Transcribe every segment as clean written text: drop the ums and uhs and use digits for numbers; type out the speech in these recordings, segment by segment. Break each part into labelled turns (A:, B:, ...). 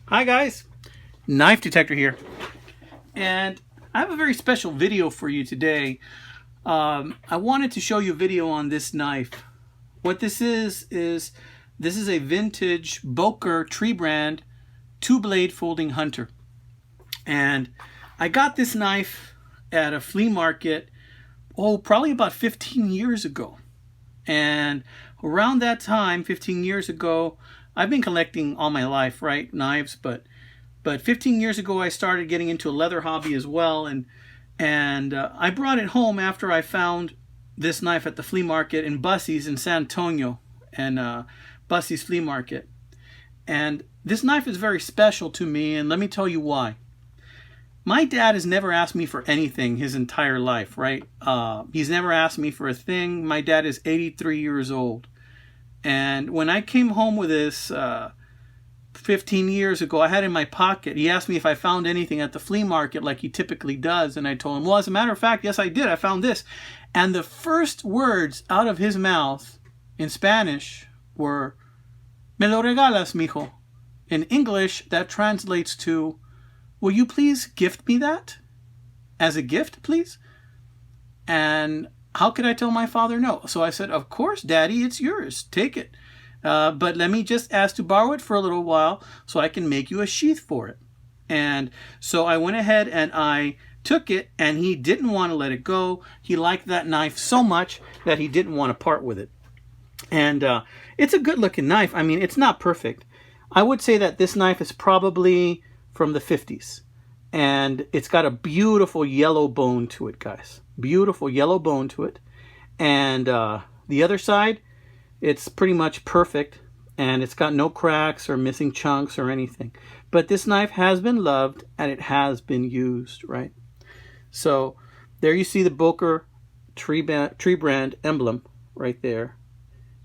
A: Hi guys, Knife Detector here, and I have a very special video for you today. I wanted to show you a video on this knife. What this is this is a vintage Boker tree brand 2-blade folding hunter, and I got this knife at a flea market, probably about 15 years ago. And around that time, 15 years ago, I've been collecting all my life, right? Knives, but 15 years ago I started getting into a leather hobby as well, and I brought it home after I found this knife at the flea market in Bussey's in San Antonio, and Bussey's flea market. And this knife is very special to me, and let me tell you why. My dad has never asked me for anything his entire life, right? He's never asked me for a thing. My dad is 83 years old. And when I came home with this 15 years ago, I had it in my pocket. He asked me if I found anything at the flea market like he typically does. And I told him, well, as a matter of fact, yes, I did. I found this. And the first words out of his mouth in Spanish were, "Me lo regalas, mijo." In English, that translates to, "Will you please gift me that? As a gift, please?" And how could I tell my father no? So I said, "Of course, Daddy, it's yours. Take it. But let me just ask to borrow it for a little while so I can make you a sheath for it." And so I went ahead and I took it, and he didn't want to let it go. He liked that knife so much that he didn't want to part with it. And it's a good looking knife. I mean, it's not perfect. I would say that this knife is probably from the 50s. And it's got a beautiful yellow bone to it, guys. Beautiful yellow bone to it. And the other side, it's pretty much perfect. And it's got no cracks or missing chunks or anything. But this knife has been loved and it has been used, right? So there you see the Boker tree brand emblem right there.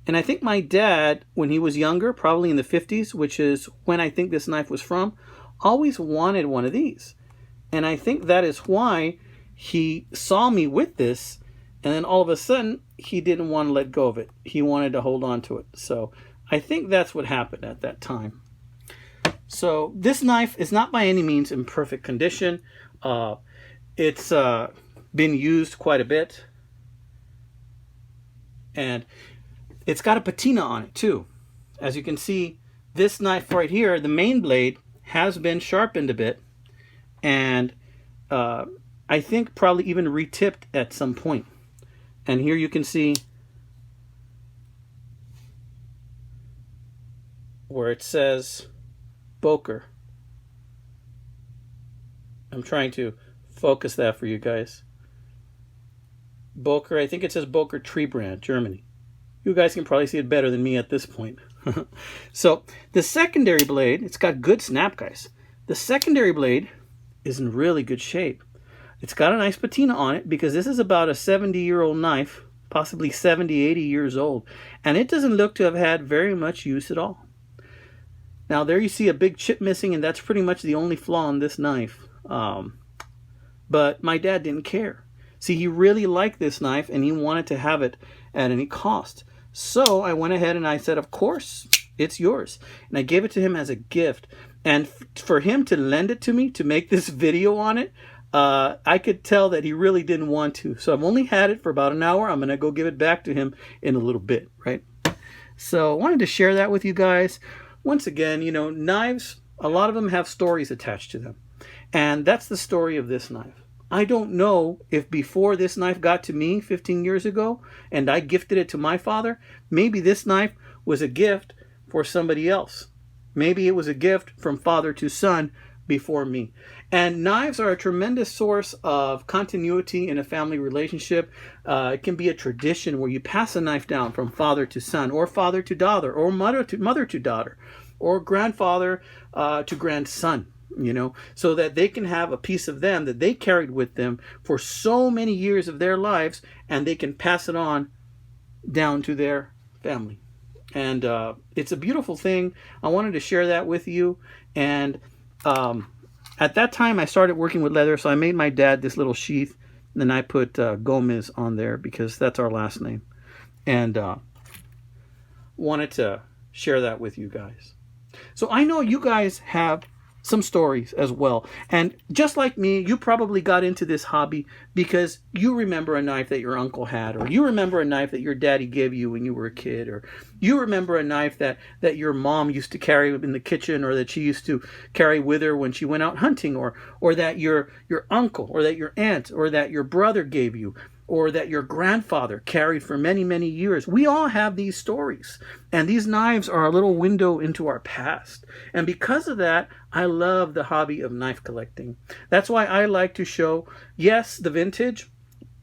A: And I think my dad, when he was younger, probably in the 50s, which is when I think this knife was from, always wanted one of these. And I think that is why he saw me with this, and then all of a sudden he didn't want to let go of it. He wanted to hold on to it. So I think that's what happened at that time. So this knife is not by any means in perfect condition. It's been used quite a bit, and it's got a patina on it too. As you can see, this knife right here, the main blade, has been sharpened a bit, and I think probably even retipped at some point. And here you can see where it says Boker. I'm trying to focus that for you guys. Boker, I think it says Boker tree brand, Germany. You guys can probably see it better than me at this point. So the secondary blade, it's got good snap, guys. The secondary blade is in really good shape. It's got a nice patina on it because this is about a 70-year-old knife, possibly 70, 80 years old. And it doesn't look to have had very much use at all. Now there you see a big chip missing, and that's pretty much the only flaw on this knife. But my dad didn't care. See, he really liked this knife and he wanted to have it at any cost. So I went ahead and I said, of course, it's yours. And I gave it to him as a gift. And for him to lend it to me to make this video on it, I could tell that he really didn't want to. So I've only had it for about an hour. I'm going to go give it back to him in a little bit, right? So I wanted to share that with you guys. Once again, you know, knives, a lot of them have stories attached to them. And that's the story of this knife. I don't know if before this knife got to me 15 years ago and I gifted it to my father, maybe this knife was a gift for somebody else. Maybe it was a gift from father to son before me. And knives are a tremendous source of continuity in a family relationship. It can be a tradition where you pass a knife down from father to son, or father to daughter, or mother to daughter, or grandfather to grandson. You know, so that they can have a piece of them that they carried with them for so many years of their lives, and they can pass it on down to their family. And it's a beautiful thing. I wanted to share that with you. And at that time, I started working with leather, so I made my dad this little sheath, and then I put Gomez on there because that's our last name. And wanted to share that with you guys. So I know you guys have some stories as well. And just like me, you probably got into this hobby because you remember a knife that your uncle had, or you remember a knife that your daddy gave you when you were a kid, or you remember a knife that your mom used to carry in the kitchen, or that she used to carry with her when she went out hunting, or that your uncle, or that your aunt, or that your brother gave you, or that your grandfather carried for many, many years. We all have these stories, and these knives are a little window into our past. And because of that, I love the hobby of knife collecting. That's why I like to show, yes, the vintage,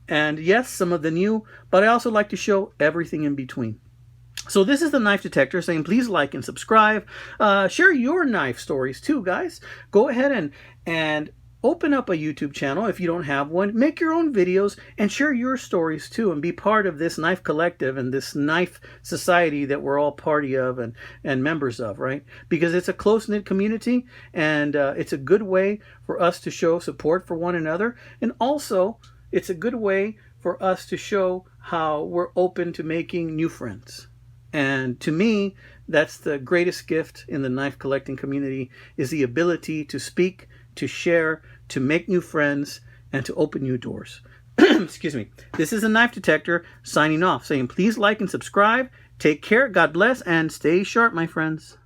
A: and yes, some of the new, but I also like to show everything in between. So this is the Knife Detector saying please like and subscribe. Share your knife stories too, guys. Go ahead and open up a YouTube channel if you don't have one. Make your own videos and share your stories too, and be part of this knife collective and this knife society that we're all party of and members of, right? Because it's a close-knit community, and it's a good way for us to show support for one another, and also it's a good way for us to show how we're open to making new friends. And to me, that's the greatest gift in the knife collecting community, is the ability to speak, to share, to make new friends, and to open new doors. Excuse me. This is a Knife Detector signing off, saying please like and subscribe. Take care, God bless, and stay sharp, my friends.